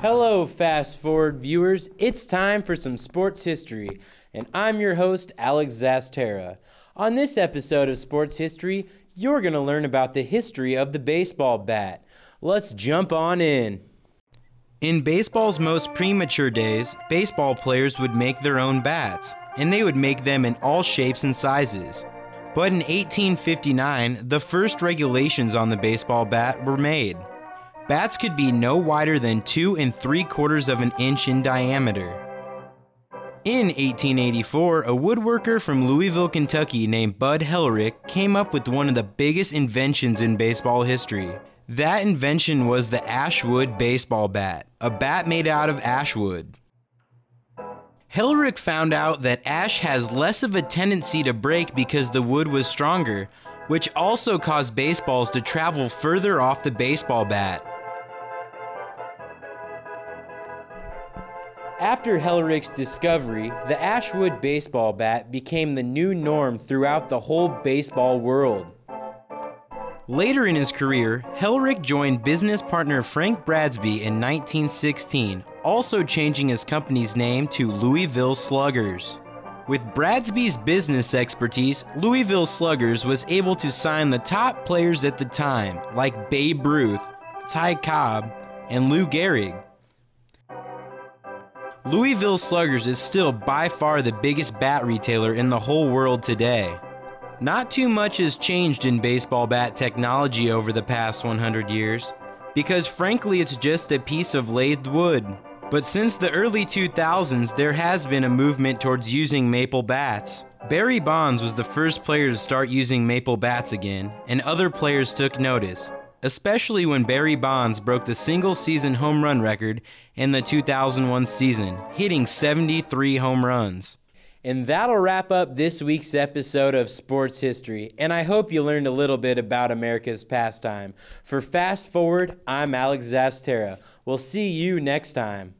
Hello, Fast Forward viewers. It's time for some sports history, and I'm your host, Alex Zastera. On this episode of Sports History, you're going to learn about the history of the baseball bat. Let's jump on in. In baseball's most premature days, baseball players would make their own bats, and they would make them in all shapes and sizes. But in 1859, the first regulations on the baseball bat were made. Bats could be no wider than 2 3/4 of an inch in diameter. In 1884, a woodworker from Louisville, Kentucky named Bud Hellerick came up with one of the biggest inventions in baseball history. That invention was the Ashwood baseball bat, a bat made out of ash wood. Hellerick found out that ash has less of a tendency to break because the wood was stronger, which also caused baseballs to travel further off the baseball bat. After Hellerick's discovery, the Ashwood baseball bat became the new norm throughout the whole baseball world. Later in his career, Hellerick joined business partner Frank Bradsby in 1916, also changing his company's name to Louisville Sluggers. With Bradsby's business expertise, Louisville Sluggers was able to sign the top players at the time, like Babe Ruth, Ty Cobb, and Lou Gehrig. Louisville Sluggers is still by far the biggest bat retailer in the whole world today. Not too much has changed in baseball bat technology over the past 100 years, because frankly it's just a piece of lathed wood. But since the early 2000s, there has been a movement towards using maple bats. Barry Bonds was the first player to start using maple bats again, and other players took notice, especially when Barry Bonds broke the single-season home run record in the 2001 season, hitting 73 home runs. And that'll wrap up this week's episode of Sports History, and I hope you learned a little bit about America's pastime. For Fast Forward, I'm Alex Zastera. We'll see you next time.